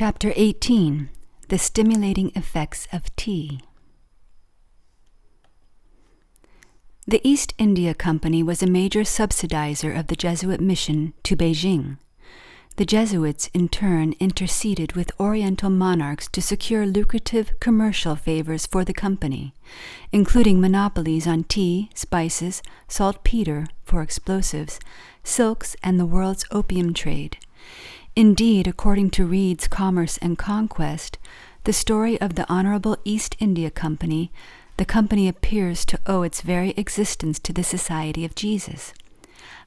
Chapter 18. The Stimulating Effects of Tea. The East India Company was a major subsidizer of the Jesuit mission to Beijing. The Jesuits, in turn, interceded with Oriental monarchs to secure lucrative commercial favors for the company, including monopolies on tea, spices, saltpeter for explosives, silks, and the world's opium trade. Indeed, according to Reed's Commerce and Conquest, the story of the Honorable East India Company, the company appears to owe its very existence to the Society of Jesus.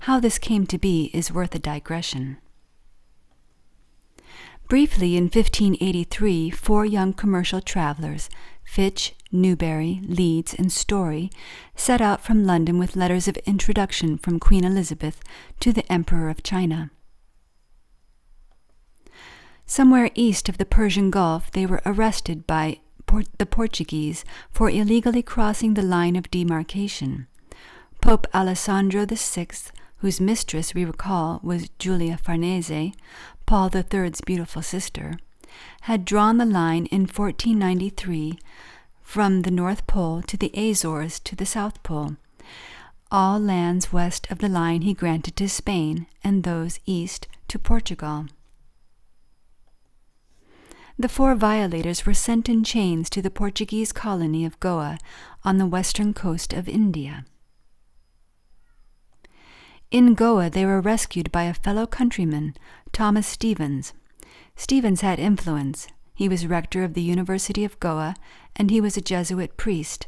How this came to be is worth a digression. Briefly, in 1583, 4 young commercial travelers, Fitch, Newberry, Leeds, and Story, set out from London with letters of introduction from Queen Elizabeth to the Emperor of China. Somewhere east of the Persian Gulf, they were arrested by the Portuguese for illegally crossing the line of demarcation. Pope Alessandro VI, whose mistress, we recall, was Giulia Farnese, Paul III's beautiful sister, had drawn the line in 1493 from the North Pole to the Azores to the South Pole. All lands west of the line he granted to Spain, and those east to Portugal. The 4 violators were sent in chains to the Portuguese colony of Goa on the western coast of India. In Goa they were rescued by a fellow countryman, Thomas Stevens. Stevens had influence. He was rector of the University of Goa, and he was a Jesuit priest.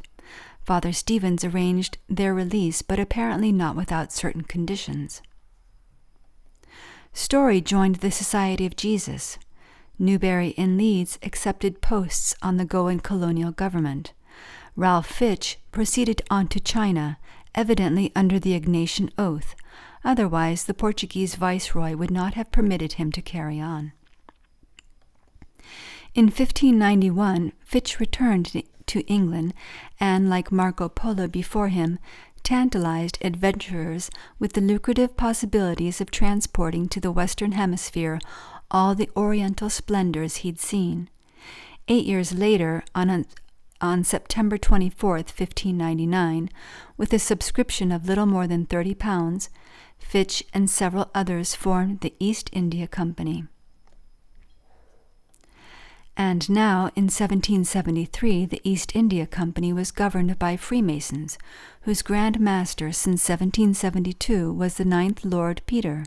Father Stevens arranged their release, but apparently not without certain conditions. Story joined the Society of Jesus. Newberry and Leeds accepted posts on the Goan colonial government. Ralph Fitch proceeded on to China, evidently under the Ignatian Oath. Otherwise, the Portuguese viceroy would not have permitted him to carry on. In 1591, Fitch returned to England and, like Marco Polo before him, tantalized adventurers with the lucrative possibilities of transporting to the Western Hemisphere all the Oriental splendors he'd seen. 8 years later, on September 24, 1599, with a subscription of little more than £30, Fitch and several others formed the East India Company. And now, in 1773, the East India Company was governed by Freemasons, whose Grand Master since 1772 was the 9th Lord Petre.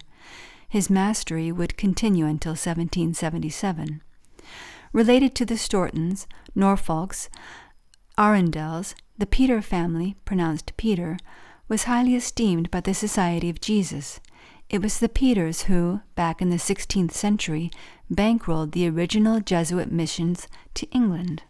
His mastery would continue until 1777. Related to the Stortons, Norfolks, Arundells, the Petre family, pronounced Peter, was highly esteemed by the Society of Jesus. It was the Petres who, back in the 16th century, bankrolled the original Jesuit missions to England.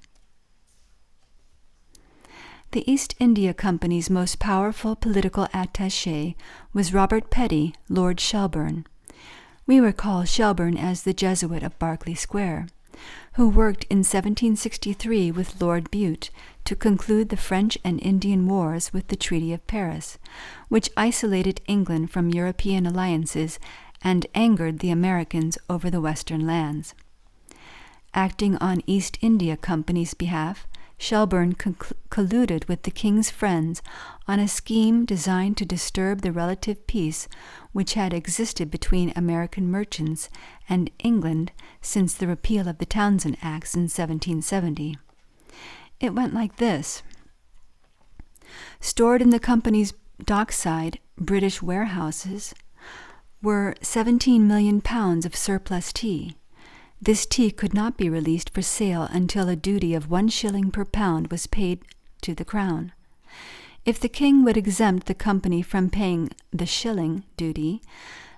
The East India Company's most powerful political attaché was Robert Petty, Lord Shelburne. We recall Shelburne as the Jesuit of Berkeley Square, who worked in 1763 with Lord Bute to conclude the French and Indian Wars with the Treaty of Paris, which isolated England from European alliances and angered the Americans over the Western lands. Acting on East India Company's behalf, Shelburne colluded with the king's friends on a scheme designed to disturb the relative peace which had existed between American merchants and England since the repeal of the Townshend Acts in 1770. It went like this. Stored in the company's dockside British warehouses were 17 million pounds of surplus tea. This tea could not be released for sale until a duty of 1 shilling per pound was paid to the Crown. If the king would exempt the company from paying the shilling duty,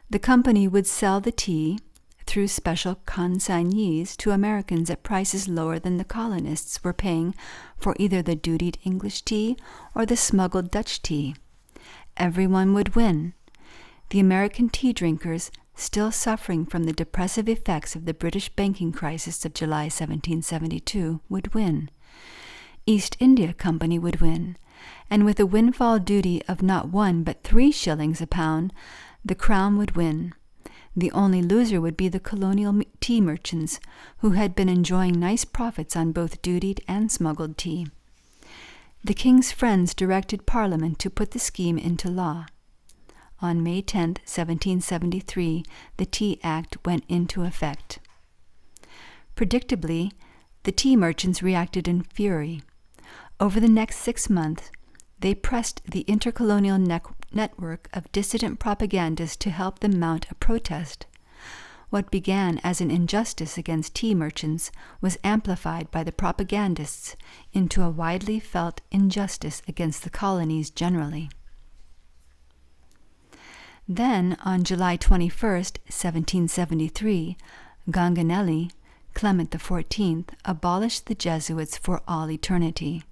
the company would sell the tea through special consignees to Americans at prices lower than the colonists were paying for either the dutied English tea or the smuggled Dutch tea. Everyone would win. The American tea drinkers, still suffering from the depressive effects of the British banking crisis of July 1772, would win. East India Company would win, and with a windfall duty of not 1 but 3 shillings a pound, the Crown would win. The only loser would be the colonial tea merchants, who had been enjoying nice profits on both dutied and smuggled tea. The king's friends directed Parliament to put the scheme into law. On May 10, 1773, the Tea Act went into effect. Predictably, the tea merchants reacted in fury. Over the next 6 months, they pressed the intercolonial network of dissident propagandists to help them mount a protest. What began as an injustice against tea merchants was amplified by the propagandists into a widely felt injustice against the colonies generally. Then, on July 21, 1773, Ganganelli, Clement XIV, abolished the Jesuits for all eternity.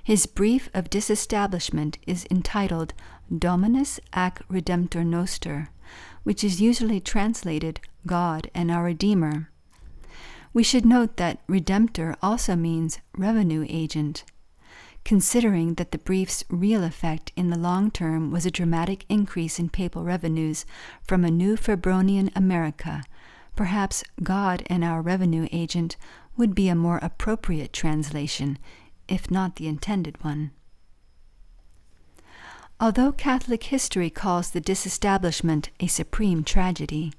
His brief of disestablishment is entitled Dominus ac Redemptor noster, which is usually translated God and our Redeemer. We should note that Redemptor also means revenue agent. Considering that the brief's real effect in the long term was a dramatic increase in papal revenues from a new Febronian America, perhaps God and our revenue agent would be a more appropriate translation, if not the intended one. Although Catholic history calls the disestablishment a supreme tragedy,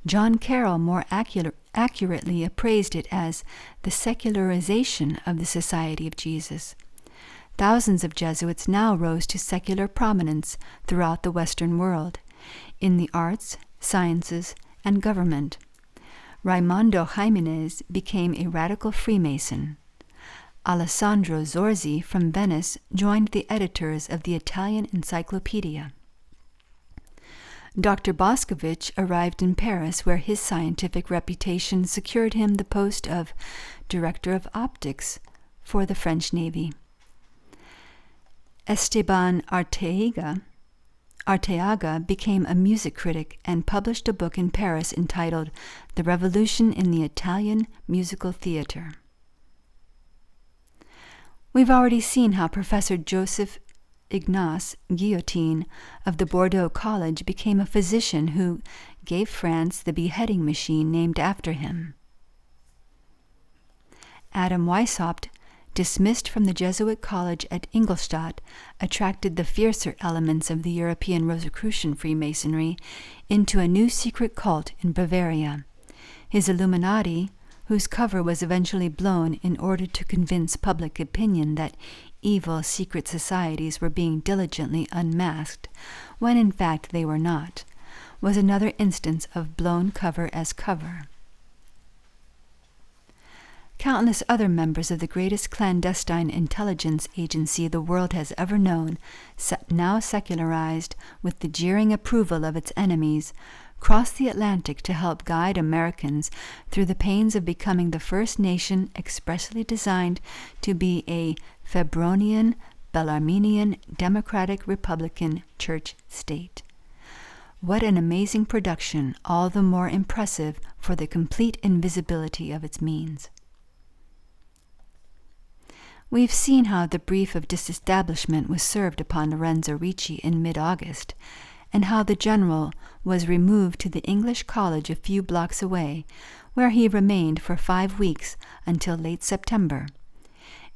John Carroll more accurately appraised it as the secularization of the Society of Jesus. Thousands of Jesuits now rose to secular prominence throughout the Western world, in the arts, sciences, and government. Raimondo Jimenez became a radical Freemason. Alessandro Zorzi from Venice joined the editors of the Italian Encyclopedia. Dr. Boscovich arrived in Paris, where his scientific reputation secured him the post of Director of Optics for the French Navy. Esteban Arteaga became a music critic and published a book in Paris entitled The Revolution in the Italian Musical Theatre. We've already seen how Professor Joseph Ignace Guillotine of the Bordeaux College became a physician who gave France the beheading machine named after him. Adam Weishaupt, dismissed from the Jesuit college at Ingolstadt, attracted the fiercer elements of the European Rosicrucian Freemasonry into a new secret cult in Bavaria. His Illuminati, whose cover was eventually blown in order to convince public opinion that evil secret societies were being diligently unmasked, when in fact they were not, was another instance of blown cover as cover. Countless other members of the greatest clandestine intelligence agency the world has ever known, now secularized with the jeering approval of its enemies, crossed the Atlantic to help guide Americans through the pains of becoming the first nation expressly designed to be a Febronian, Bellarminian, Democratic Republican Church state. What an amazing production, all the more impressive for the complete invisibility of its means. We've seen how the brief of disestablishment was served upon Lorenzo Ricci in mid-August, and how the general was removed to the English college a few blocks away, where he remained for 5 weeks until late September.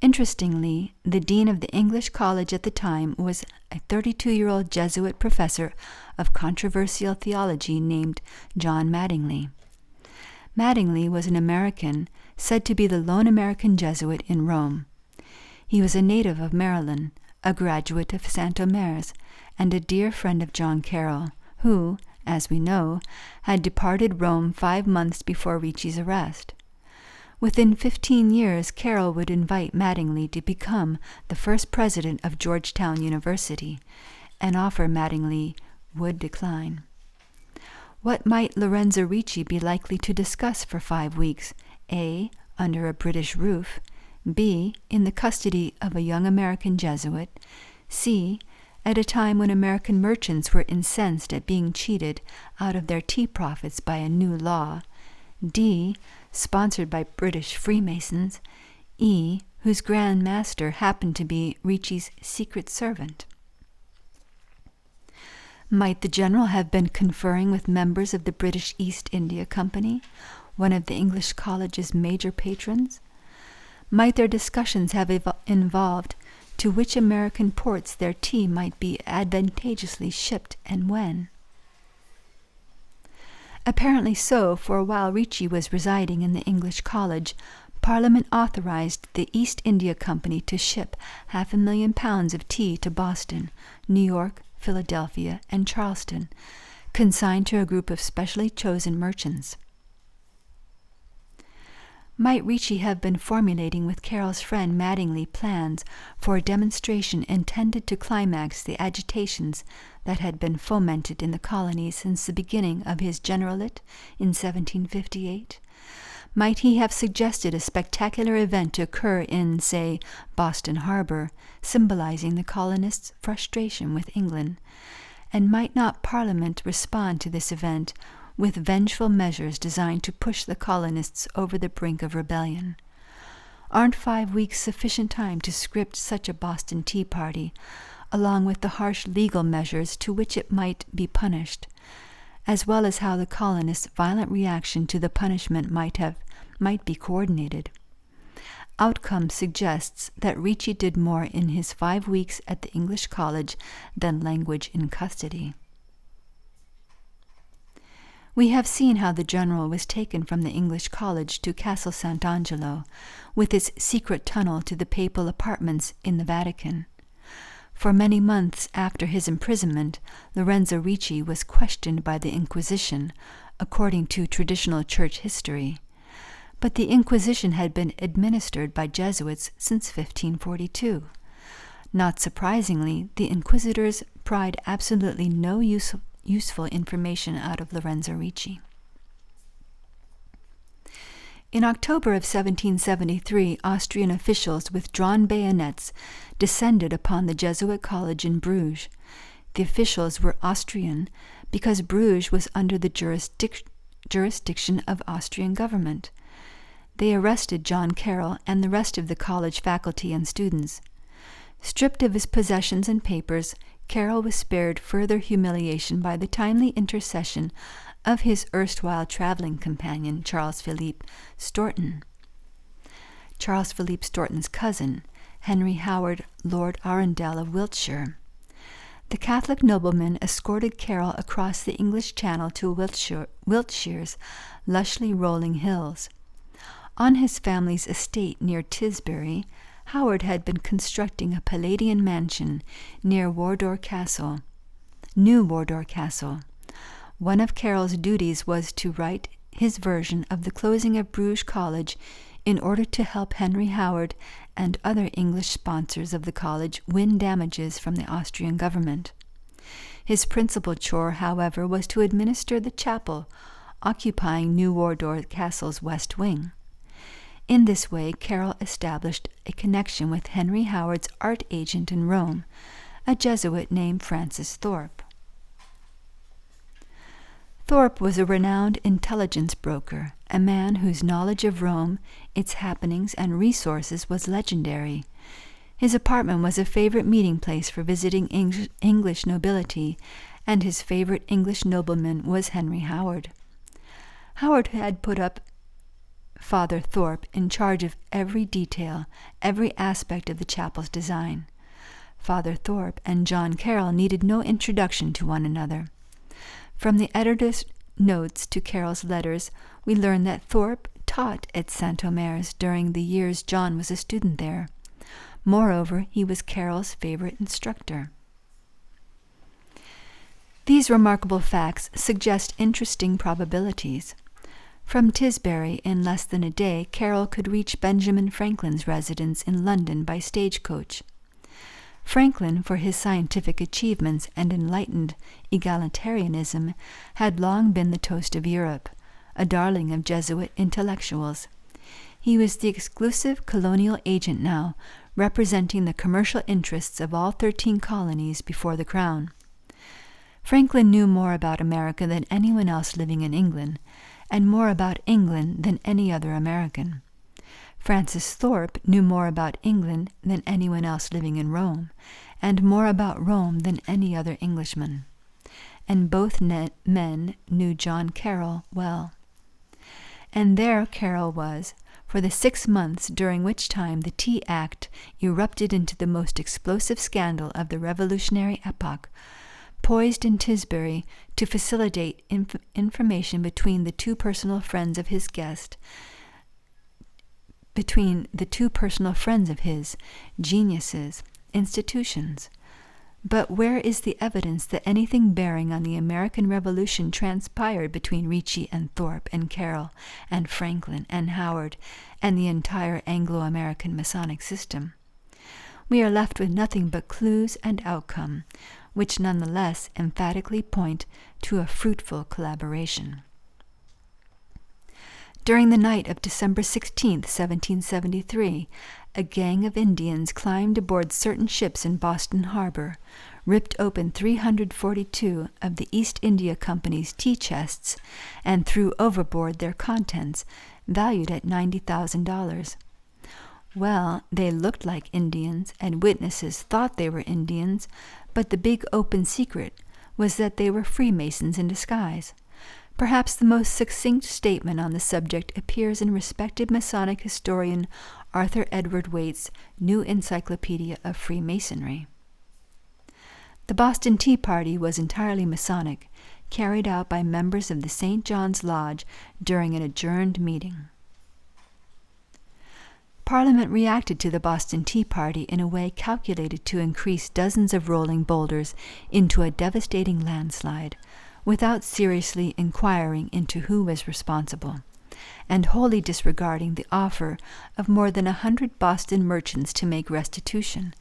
Interestingly, the dean of the English college at the time was a 32-year-old Jesuit professor of controversial theology named John Mattingly. Mattingly was an American, said to be the lone American Jesuit in Rome. He was a native of Maryland, a graduate of St. Omer's, and a dear friend of John Carroll, who, as we know, had departed Rome 5 months before Ricci's arrest. Within 15 years, Carroll would invite Mattingly to become the first president of Georgetown University, an offer Mattingly would decline. What might Lorenzo Ricci be likely to discuss for 5 weeks? A. Under a British roof. B. In the custody of a young American Jesuit. C. At a time when American merchants were incensed at being cheated out of their tea profits by a new law. D. Sponsored by British Freemasons. E. Whose Grand Master happened to be Ricci's secret servant. Might the general have been conferring with members of the British East India Company, one of the English college's major patrons? Might their discussions have involved to which American ports their tea might be advantageously shipped and when? Apparently so, for while Ricci was residing in the English college, Parliament authorized the East India Company to ship 500,000 pounds of tea to Boston, New York, Philadelphia, and Charleston, consigned to a group of specially chosen merchants. Might Ricci have been formulating with Carroll's friend Mattingly plans for a demonstration intended to climax the agitations that had been fomented in the colonies since the beginning of his generalate in 1758? Might he have suggested a spectacular event to occur in, say, Boston Harbor, symbolizing the colonists' frustration with England? And might not Parliament respond to this event with vengeful measures designed to push the colonists over the brink of rebellion? Aren't 5 weeks sufficient time to script such a Boston Tea Party, along with the harsh legal measures to which it might be punished, as well as how the colonists' violent reaction to the punishment might be coordinated? Outcome suggests that Ricci did more in his 5 weeks at the English college than language in custody. We have seen how the general was taken from the English college to Castle Sant'Angelo, with its secret tunnel to the papal apartments in the Vatican. For many months after his imprisonment, Lorenzo Ricci was questioned by the Inquisition, according to traditional church history. But the Inquisition had been administered by Jesuits since 1542. Not surprisingly, the inquisitors pried absolutely no useful information out of Lorenzo Ricci. In October of 1773, Austrian officials with drawn bayonets descended upon the Jesuit college in Bruges. The officials were Austrian because Bruges was under the jurisdiction of Austrian government. They arrested John Carroll and the rest of the college faculty and students. Stripped of his possessions and papers, Carroll was spared further humiliation by the timely intercession of his erstwhile traveling companion, Charles Philippe Storton. Charles Philippe Storton's cousin, Henry Howard, Lord Arundell of Wiltshire. The Catholic nobleman escorted Carroll across the English Channel to Wiltshire's lushly rolling hills. On his family's estate near Tisbury, Howard had been constructing a Palladian mansion near New Wardour Castle. One of Carroll's duties was to write his version of the closing of Bruges College in order to help Henry Howard and other English sponsors of the college win damages from the Austrian government. His principal chore, however, was to administer the chapel occupying New Wardour Castle's west wing. In this way, Carroll established a connection with Henry Howard's art agent in Rome, a Jesuit named Francis Thorpe. Thorpe was a renowned intelligence broker, a man whose knowledge of Rome, its happenings and resources was legendary. His apartment was a favorite meeting place for visiting English nobility, and his favorite English nobleman was Henry Howard. Howard had put up Father Thorpe in charge of every detail, every aspect of the chapel's design. Father Thorpe and John Carroll needed no introduction to one another. From the editor's notes to Carroll's letters, we learn that Thorpe taught at St. Omer's during the years John was a student there. Moreover, he was Carroll's favorite instructor. These remarkable facts suggest interesting probabilities. From Tisbury, in less than a day, Carroll could reach Benjamin Franklin's residence in London by stagecoach. Franklin, for his scientific achievements and enlightened egalitarianism, had long been the toast of Europe, a darling of Jesuit intellectuals. He was the exclusive colonial agent now, representing the commercial interests of all 13 colonies before the Crown. Franklin knew more about America than anyone else living in England, and more about England than any other American. Francis Thorpe knew more about England than anyone else living in Rome, and more about Rome than any other Englishman. and both men knew John Carroll well. And there Carroll was, for the 6 months during which time the Tea Act erupted into the most explosive scandal of the revolutionary epoch, poised in Tisbury to facilitate information between the two personal friends of his, geniuses, institutions. But where is the evidence that anything bearing on the American Revolution transpired between Ricci and Thorpe and Carroll and Franklin and Howard and the entire Anglo-American Masonic system? We are left with nothing but clues and outcome, which nonetheless emphatically point to a fruitful collaboration. During the night of December 16, 1773, a gang of Indians climbed aboard certain ships in Boston Harbor, ripped open 342 of the East India Company's tea chests, and threw overboard their contents, valued at $90,000. Well, they looked like Indians, and witnesses thought they were Indians, but the big open secret was that they were Freemasons in disguise. Perhaps the most succinct statement on the subject appears in respected Masonic historian Arthur Edward Waite's New Encyclopedia of Freemasonry. The Boston Tea Party was entirely Masonic, carried out by members of the St. John's Lodge during an adjourned meeting. Parliament reacted to the Boston Tea Party in a way calculated to increase dozens of rolling boulders into a devastating landslide, without seriously inquiring into who was responsible, and wholly disregarding the offer of more than 100 Boston merchants to make restitution.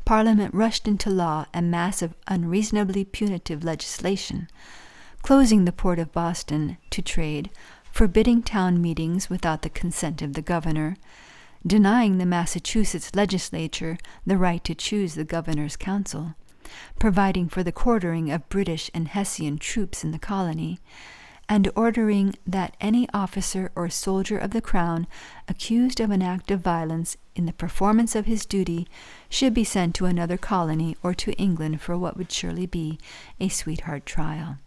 Parliament rushed into law a mass of unreasonably punitive legislation, closing the port of Boston to trade, forbidding town meetings without the consent of the governor, denying the Massachusetts legislature the right to choose the governor's council, providing for the quartering of British and Hessian troops in the colony, and ordering that any officer or soldier of the Crown accused of an act of violence in the performance of his duty should be sent to another colony or to England for what would surely be a sweetheart trial.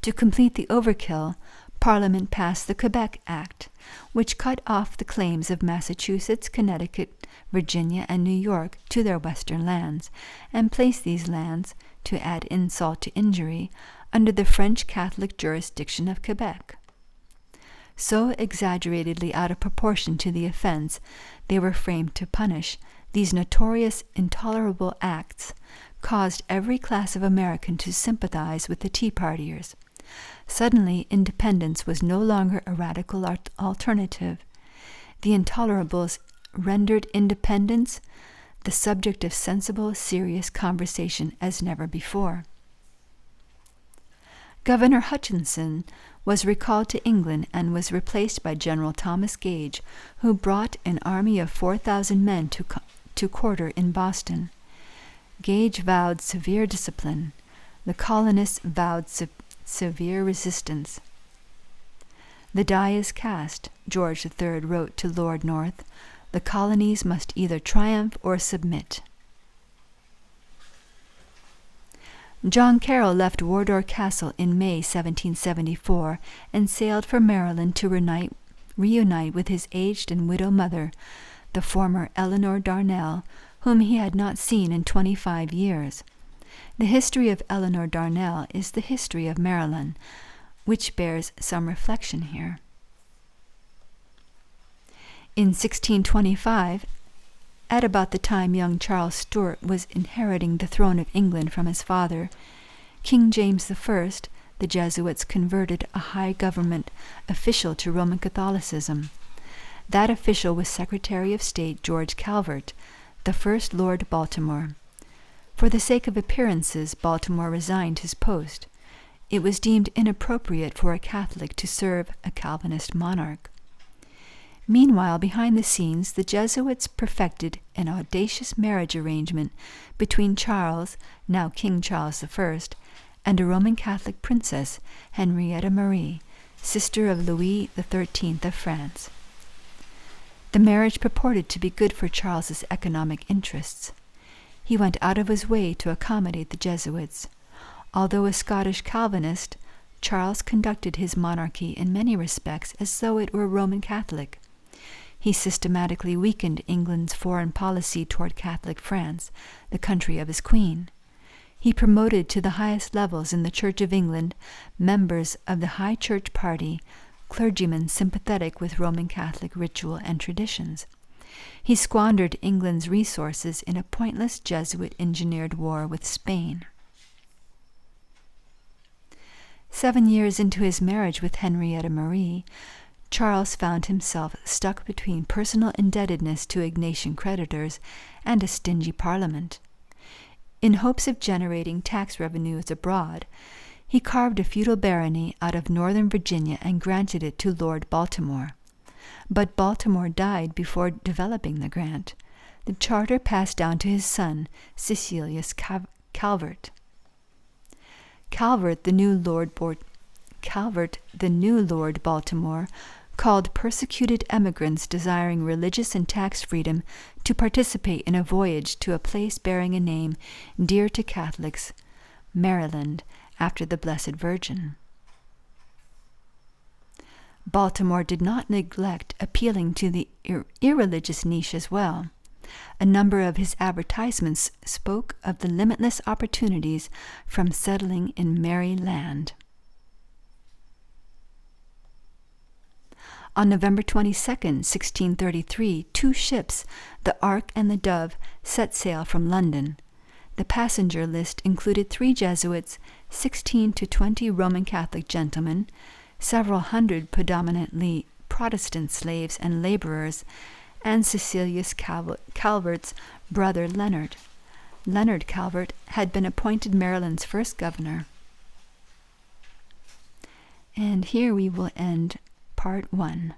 To complete the overkill, Parliament passed the Quebec Act, which cut off the claims of Massachusetts, Connecticut, Virginia, and New York to their western lands, and placed these lands, to add insult to injury, under the French Catholic jurisdiction of Quebec. So exaggeratedly out of proportion to the offense they were framed to punish, these notorious intolerable acts caused every class of American to sympathize with the Tea Partiers. Suddenly, independence was no longer a radical alternative. The intolerables rendered independence the subject of sensible, serious conversation as never before. Governor Hutchinson was recalled to England and was replaced by General Thomas Gage, who brought an army of 4,000 men to quarter in Boston. Gage vowed severe discipline. The colonists vowed severe resistance. "The die is cast," George III wrote to Lord North. "The colonies must either triumph or submit." John Carroll left Wardour Castle in May 1774 and sailed for Maryland to reunite with his aged and widow mother, the former Eleanor Darnall, whom he had not seen in 25 years. The history of Eleanor Darnall is the history of Maryland, which bears some reflection here. In 1625, at about the time young Charles Stuart was inheriting the throne of England from his father, King James I, the Jesuits converted a high government official to Roman Catholicism. That official was Secretary of State George Calvert, the first Lord Baltimore. For the sake of appearances, Baltimore resigned his post. It was deemed inappropriate for a Catholic to serve a Calvinist monarch. Meanwhile, behind the scenes, the Jesuits perfected an audacious marriage arrangement between Charles, now King Charles I, and a Roman Catholic princess, Henrietta Marie, sister of Louis XIII of France. The marriage purported to be good for Charles's economic interests. He went out of his way to accommodate the Jesuits. Although a Scottish Calvinist, Charles conducted his monarchy in many respects as though it were Roman Catholic. He systematically weakened England's foreign policy toward Catholic France, the country of his queen. He promoted to the highest levels in the Church of England members of the High Church party, clergymen sympathetic with Roman Catholic ritual and traditions. He squandered England's resources in a pointless Jesuit-engineered war with Spain. 7 years into his marriage with Henrietta Marie, Charles found himself stuck between personal indebtedness to Ignatian creditors and a stingy parliament. In hopes of generating tax revenues abroad, he carved a feudal barony out of northern Virginia and granted it to Lord Baltimore. But Baltimore died before developing the grant. The charter passed down to his son, Cecilius Calvert. Calvert, the new Lord Baltimore, called persecuted emigrants desiring religious and tax freedom to participate in a voyage to a place bearing a name dear to Catholics, Maryland, after the Blessed Virgin. Baltimore did not neglect appealing to the irreligious niche as well. A number of his advertisements spoke of the limitless opportunities from settling in Merry Land. On November 22, 1633, 2 ships, the Ark and the Dove, set sail from London. The passenger list included 3 Jesuits, 16 to 20 Roman Catholic gentlemen, several hundred predominantly Protestant slaves and laborers, and Cecilius Calvert's brother Leonard. Leonard Calvert had been appointed Maryland's first governor. And here we will end Part 1.